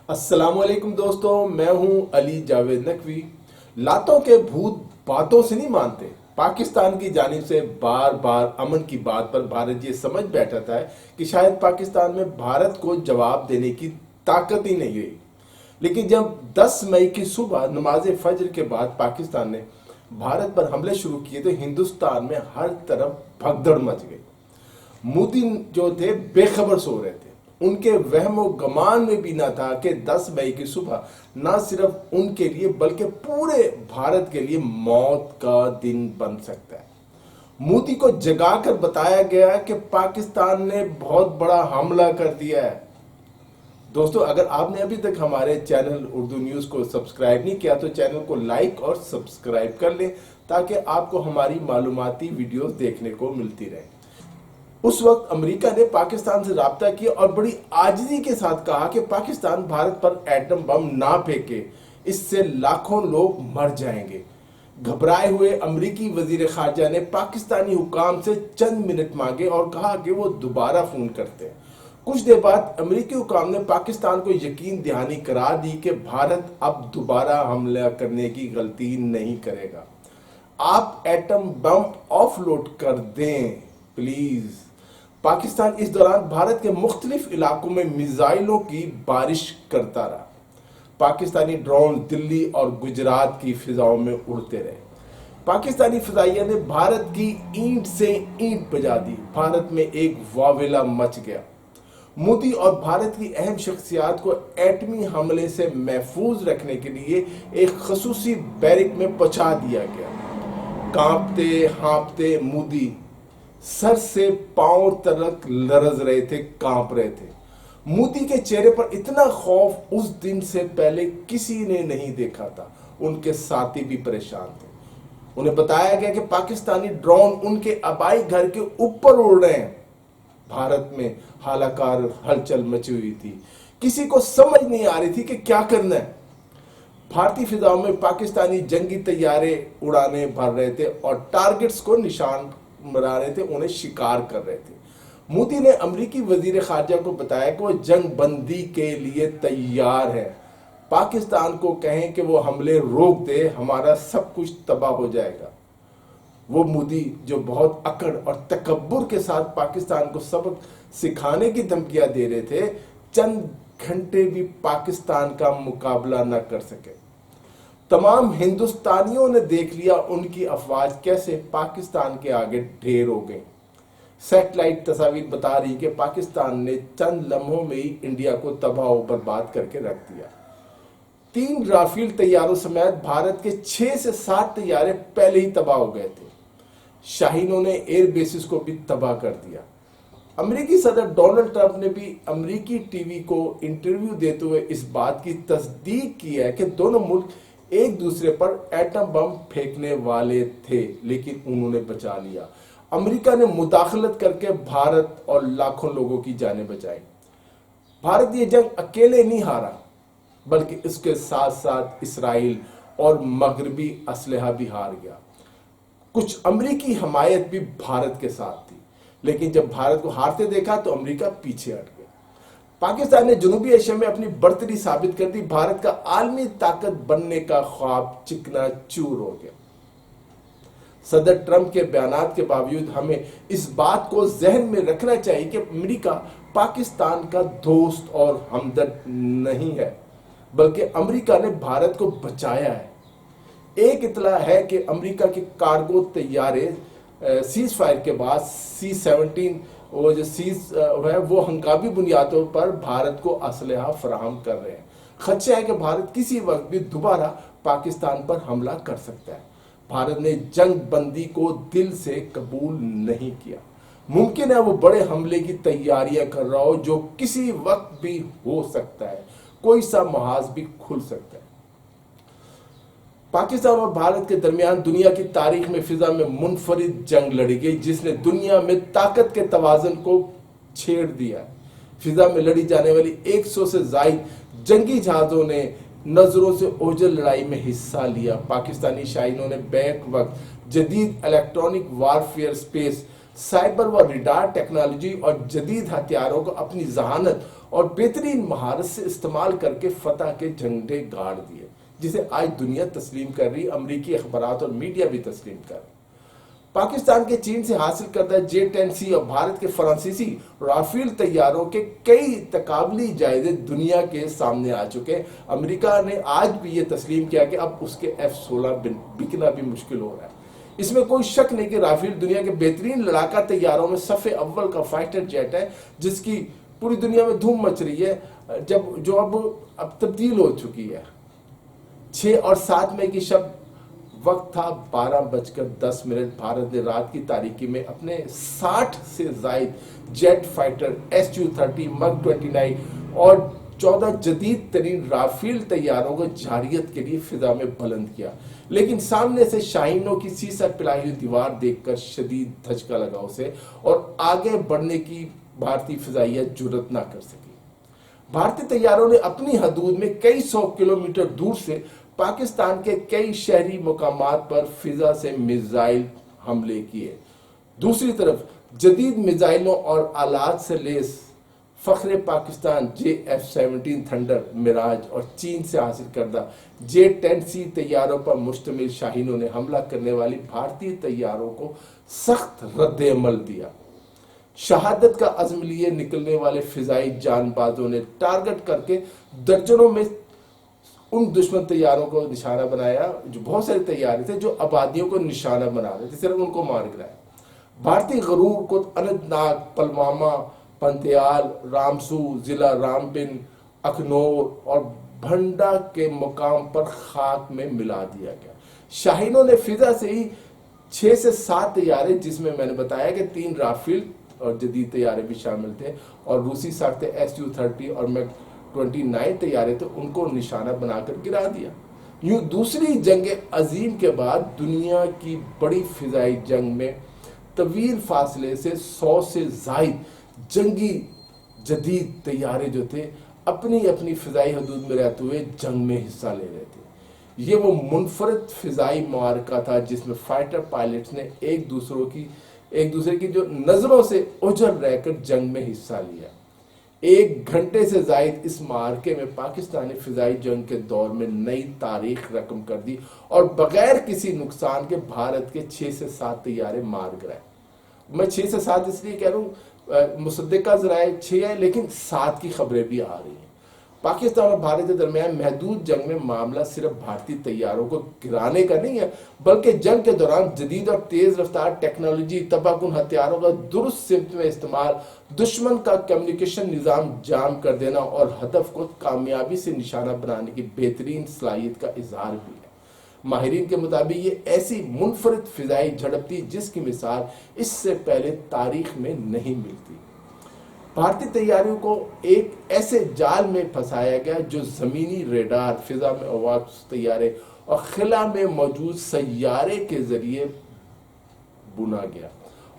السلام علیکم دوستوں، میں ہوں علی جاوید نقوی۔ لاتوں کے بھوت باتوں سے نہیں مانتے۔ پاکستان کی جانب سے بار بار امن کی بات پر بھارت یہ سمجھ بیٹھا تھا کہ شاید پاکستان میں بھارت کو جواب دینے کی طاقت ہی نہیں رہی، لیکن جب 10 مئی کی صبح نماز فجر کے بعد پاکستان نے بھارت پر حملے شروع کیے تو ہندوستان میں ہر طرف بھگدڑ مچ گئی۔ مودی جو تھے بے خبر سو رہے تھے۔ ان کے وہم و گمان میں بھی نہ تھا کہ 10 مئی کی صبح نہ صرف ان کے لیے بلکہ پورے بھارت کے لیے موت کا دن بن سکتا ہے۔ مودی کو جگا کر بتایا گیا کہ پاکستان نے بہت بڑا حملہ کر دیا ہے۔ دوستو، اگر آپ نے ابھی تک ہمارے چینل اردو نیوز کو سبسکرائب نہیں کیا تو چینل کو لائک اور سبسکرائب کر لیں تاکہ آپ کو ہماری معلوماتی ویڈیوز دیکھنے کو ملتی رہے۔ اس وقت امریکہ نے پاکستان سے رابطہ کیا اور بڑی عاجزی کے ساتھ کہا کہ پاکستان بھارت پر ایٹم بم نہ پھینکے، اس سے لاکھوں لوگ مر جائیں گے۔ گھبرائے ہوئے امریکی وزیر خارجہ نے پاکستانی حکام سے چند منٹ مانگے اور کہا کہ وہ دوبارہ فون کرتے ہیں۔ کچھ دیر بعد امریکی حکام نے پاکستان کو یقین دہانی کرا دی کہ بھارت اب دوبارہ حملہ کرنے کی غلطی نہیں کرے گا۔ آپ ایٹم بم آف لوڈ کر دیں پلیز۔ پاکستان اس دوران بھارت کے مختلف علاقوں میں میزائلوں کی بارش کرتا رہا۔ پاکستانی ڈرون دلی اور گجرات کی فضاؤں میں اڑتے رہے۔ پاکستانی فضائیہ نے بھارت کی اینٹ سے اینٹ بجا دی۔ بھارت میں ایک واویلا مچ گیا۔ مودی اور بھارت کی اہم شخصیات کو ایٹمی حملے سے محفوظ رکھنے کے لیے ایک خصوصی بیرک میں پہنچا دیا گیا۔ کانپتے ہانپتے مودی سر سے پاؤں تک لرز رہے تھے، کانپ رہے تھے۔ مودی کے چہرے پر اتنا خوف اس دن سے پہلے کسی نے نہیں دیکھا تھا۔ ان کے ساتھی بھی پریشان تھے۔ انہیں بتایا گیا کہ پاکستانی ڈرون ان کے آبائی گھر کے اوپر اڑ رہے ہیں۔ بھارت میں ہلاکار ہلچل مچی ہوئی تھی۔ کسی کو سمجھ نہیں آ رہی تھی کہ کیا کرنا ہے۔ بھارتی فضاؤں میں پاکستانی جنگی طیارے اڑانے بھر رہے تھے اور ٹارگٹس کو نشان بنا رہے تھے، انہیں شکار کر رہے تھے۔ مودی نے امریکی وزیر خارجہ کو بتایا کہ وہ جنگ بندی کے لیے تیار ہے۔ پاکستان کو کہیں کہ وہ حملے روک دے، ہمارا سب کچھ تباہ ہو جائے گا۔ وہ مودی جو بہت اکڑ اور تکبر کے ساتھ پاکستان کو سبق سکھانے کی دھمکیاں دے رہے تھے، چند گھنٹے بھی پاکستان کا مقابلہ نہ کر سکے۔ تمام ہندوستانیوں نے دیکھ لیا ان کی افواج کیسے پاکستان کے آگے ڈھیر ہو گئیں۔ سیٹلائٹ تصاویر بتا رہی کہ پاکستان نے چند لمحوں میں ہی انڈیا کو تباہ و برباد کر کے رکھ دیا۔ 3 رافیل طیاروں سمیت بھارت کے 6 سے 7 طیارے پہلے ہی تباہ ہو گئے تھے۔ شاہینوں نے ایئر بیسز کو بھی تباہ کر دیا۔ امریکی صدر ڈونلڈ ٹرمپ نے بھی امریکی ٹی وی کو انٹرویو دیتے ہوئے اس بات کی تصدیق کی ہے کہ دونوں ملک ایک دوسرے پر ایٹم بم پھینکنے والے تھے، لیکن انہوں نے بچا لیا۔ امریکہ نے مداخلت کر کے بھارت اور لاکھوں لوگوں کی جانیں بچائی۔ بھارت یہ جنگ اکیلے نہیں ہارا، بلکہ اس کے ساتھ ساتھ اسرائیل اور مغربی اسلحہ بھی ہار گیا۔ کچھ امریکی حمایت بھی بھارت کے ساتھ تھی، لیکن جب بھارت کو ہارتے دیکھا تو امریکہ پیچھے ہٹ گیا۔ پاکستان نے جنوبی ایشیا میں اپنی برتری ثابت کر دی۔ بھارت کا عالمی طاقت بننے کا خواب چکنا چور ہو گیا۔ صدر ٹرمپ کے بیانات کے باوجود ہمیں اس بات کو ذہن میں رکھنا چاہیے کہ امریکہ پاکستان کا دوست اور ہمدرد نہیں ہے، بلکہ امریکہ نے بھارت کو بچایا ہے۔ ایک اطلاع ہے کہ امریکہ کے کارگو طیارے سیز فائر کے بعد C-17 وہ جو سیز ہے وہ ہنگامی بنیادوں پر بھارت کو اسلحہ فراہم کر رہے ہیں۔ خدشہ ہے کہ بھارت کسی وقت بھی دوبارہ پاکستان پر حملہ کر سکتا ہے۔ بھارت نے جنگ بندی کو دل سے قبول نہیں کیا۔ ممکن ہے وہ بڑے حملے کی تیاریاں کر رہا ہو جو کسی وقت بھی ہو سکتا ہے، کوئی سا محاذ بھی کھل سکتا ہے۔ پاکستان اور بھارت کے درمیان دنیا کی تاریخ میں فضا میں منفرد جنگ لڑی گئی جس نے دنیا میں طاقت کے توازن کو چھیڑ دیا۔ فضا میں لڑی جانے والی 100 سے زائد جنگی جہازوں نے نظروں سے اوجھل لڑائی میں حصہ لیا۔ پاکستانی شاہینوں نے بیک وقت جدید الیکٹرانک وارفیئر سپیس سائبر و ریڈار ٹیکنالوجی اور جدید ہتھیاروں کو اپنی ذہانت اور بہترین مہارت سے استعمال کر کے فتح کے جھنڈے گاڑ دیے، جسے آج دنیا تسلیم کر رہی، امریکی اخبارات اور میڈیا بھی تسلیم کر رہی۔ پاکستان کے چین سے حاصل کردہ J-10C اور بھارت کے فرانسیسی رافیل طیاروں کے کئی تقابلی جائزے دنیا کے سامنے آ چکے ہیں۔ امریکہ نے آج بھی یہ تسلیم کیا کہ اب اس کے F-16 بکنا بھی مشکل ہو رہا ہے۔ اس میں کوئی شک نہیں کہ رافیل دنیا کے بہترین لڑاکا طیاروں میں صف اول کا فائٹر جیٹ ہے، جس کی پوری دنیا میں دھوم مچ رہی ہے، جو اب تبدیل ہو چکی ہے۔ 6 اور 7 مئی کی شب وقت تھا 12:10۔ بھارت نے رات کی تاریکی میں اپنے 60 سے زائد جیٹ فائٹر Su-30 MiG-29 اور 14 جدید ترین رافیل طیاروں کو جارحیت کے لیے فضا میں بلند کیا، لیکن سامنے سے شاہینوں کی سیسا پلائی ہوئی دیوار دیکھ کر شدید دھچکا لگا اسے، اور آگے بڑھنے کی بھارتی فضائیہ جرأت نہ کر سکی۔ بھارتی طیاروں نے اپنی حدود میں کئی 100 کلومیٹر دور سے پاکستان کے کئی شہری مقامات پر فضا سے میزائل حملے کیے۔ دوسری طرف جدید میزائلوں اور آلات سے لیس فخر پاکستان JF-17 تھنڈر میراج اور چین سے حاصل کردہ J-10C طیاروں پر مشتمل شاہینوں نے حملہ کرنے والی بھارتی طیاروں کو سخت رد عمل دیا۔ شہادت کا عزم لیے نکلنے والے فضائی جان بازوں نے ٹارگٹ کر کے درجنوں میں ان دشمن طیاروں کو نشانہ بنایا، جو بہت سارے طیارے تھے جو آبادیوں کو نشانہ بنا رہے تھے، صرف ان کو مار گرایا۔ بھارتی غرور کو اننت ناگ، پلوامہ، پنتیال، رامسو، ضلع رامبن، اخنور اور بھنڈا کے مقام پر خاک میں ملا دیا گیا۔ شاہینوں نے فضا سے ہی 6 سے 7 طیارے، جس میں نے بتایا کہ 3 رافیل اور جدید طیارے بھی شامل تھے، اور روسی ساختے Su-30 اور MiG-29 طیارے تھے، ان کو نشانہ بنا کر گرا دیا۔ یوں دوسری جنگ عظیم کے بعد دنیا کی بڑی فضائی جنگ میں طویل فاصلے سے 100 سے زائد جنگی جدید طیارے جو تھے اپنی اپنی فضائی حدود میں رہتے ہوئے جنگ میں حصہ لے رہے تھے۔ یہ وہ منفرد فضائی معرکہ تھا جس میں فائٹر پائلٹس نے ایک دوسرے کی جو نظروں سے اوجھل رہ کر جنگ میں حصہ لیا۔ 1 گھنٹے سے زائد اس معرکے میں پاکستانی فضائی جنگ کے دور میں نئی تاریخ رقم کر دی، اور بغیر کسی نقصان کے بھارت کے 6 سے 7 طیارے مار گرائے۔ میں 6 سے 7 اس لیے کہہ رہا ہوں، مصدقہ ذرائع 6 ہے، لیکن 7 کی خبریں بھی آ رہی ہیں۔ پاکستان اور بھارت کے درمیان محدود جنگ میں معاملہ صرف بھارتی طیاروں کو گرانے کا نہیں ہے، بلکہ جنگ کے دوران جدید اور تیز رفتار ٹیکنالوجی، تباہ کن ہتھیاروں کا درست سمت میں استعمال، دشمن کا کمیونیکیشن نظام جام کر دینا اور ہدف کو کامیابی سے نشانہ بنانے کی بہترین صلاحیت کا اظہار بھی ہے۔ ماہرین کے مطابق یہ ایسی منفرد فضائی جھڑپ تھی جس کی مثال اس سے پہلے تاریخ میں نہیں ملتی۔ بھارتی طیاروں کو ایک ایسے جال میں پھنسایا گیا جو زمینی ریڈار، فضا میں آواز طیارے اور خلا میں موجود سیارے کے ذریعے بنا گیا،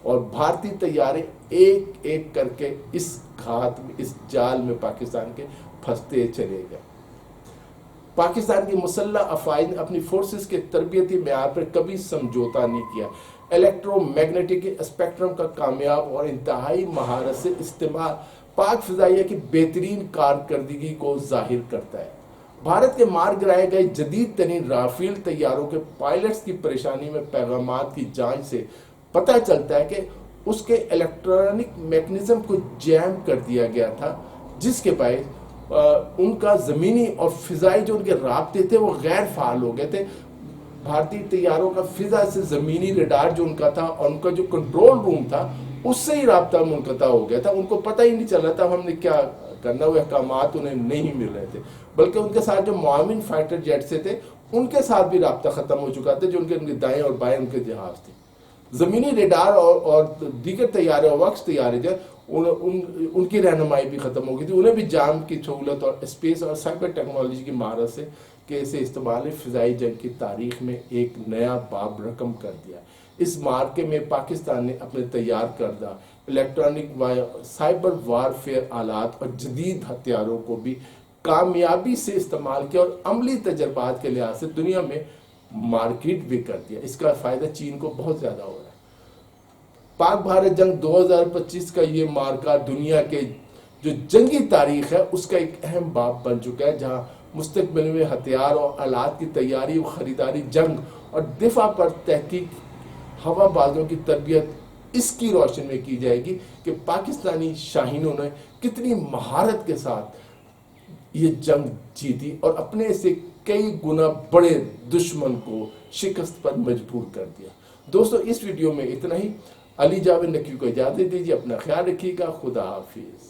اور بھارتی طیارے ایک ایک کر کے اس جال میں پاکستان کے پھنستے چلے گئے۔ پاکستان کی مسلح افواج نے اپنی فورسز کے تربیتی معیار پر کبھی سمجھوتا نہیں کیا۔ الیکٹرو میگنیٹک اسپیکٹرم کا کامیاب اور انتہائی مہارت سے استعمال پاک فضائیہ کی بہترین کارکردگی کو ظاہر کرتا ہے۔ بھارت کے مار گرائے گئے جدید ترین رافیل طیاروں کے پائلٹس کی پریشانی میں پیغامات کی جانچ سے پتہ چلتا ہے کہ اس کے الیکٹرانک میکنزم کو جیم کر دیا گیا تھا، جس کے باعث ان کا زمینی اور فضائی جو ان کے رابطے تھے وہ غیر فعال ہو گئے تھے۔ بھارتی طیاروں کا فضا سے زمینی ریڈار جو ان کا تھا اور ان کا جو کنٹرول روم تھا اس سے ہی رابطہ منقطع ہو گیا تھا۔ ان کو پتہ ہی نہیں چل رہا تھا ہم نے کیا کرنا، وہ احکامات انہیں نہیں مل رہے تھے، بلکہ ان کے ساتھ جو معاون فائٹر جیٹ سے تھے ان کے ساتھ بھی رابطہ ختم ہو چکا تھا، جو ان کے دائیں اور بائیں ان کے جہاز تھے۔ زمینی ریڈار اور دیگر طیارے اور وقت طیارے جو ان کی رہنمائی بھی ختم ہو گئی تھی۔ انہیں بھی جام کی سہولت اور اسپیس اور سائبر ٹیکنالوجی کی مہارت سے کہ اسے استعمال فضائی جنگ کی تاریخ میں ایک نیا باب رقم کر دیا۔ اس معرکے میں پاکستان نے اپنے تیار کردہ الیکٹرانک سائبر وارفیئر آلات اور جدید ہتھیاروں کو بھی کامیابی سے استعمال کیا اور عملی تجربات کے لحاظ سے دنیا میں مارکیٹ بھی کر دیا۔ اس کا فائدہ چین کو بہت زیادہ ہو رہا ہے۔ پاک بھارت جنگ 2025 کا یہ مارکا دنیا کے جو جنگی تاریخ ہے اس کا ایک اہم باب بن چکا ہے، جہاں مستقبل میں ہتھیار اور آلات کی تیاری و خریداری، جنگ اور دفاع پر تحقیق، ہوا بازوں کی تربیت اس کی روشنی میں کی جائے گی کہ پاکستانی شاہینوں نے کتنی مہارت کے ساتھ یہ جنگ جیتی اور اپنے سے کئی گنا بڑے دشمن کو شکست پر مجبور کر دیا۔ دوستو اس ویڈیو میں اتنا ہی۔ علی جاوید نقوی کو اجازت دیجیے، اپنا خیال رکھیے گا، خدا حافظ۔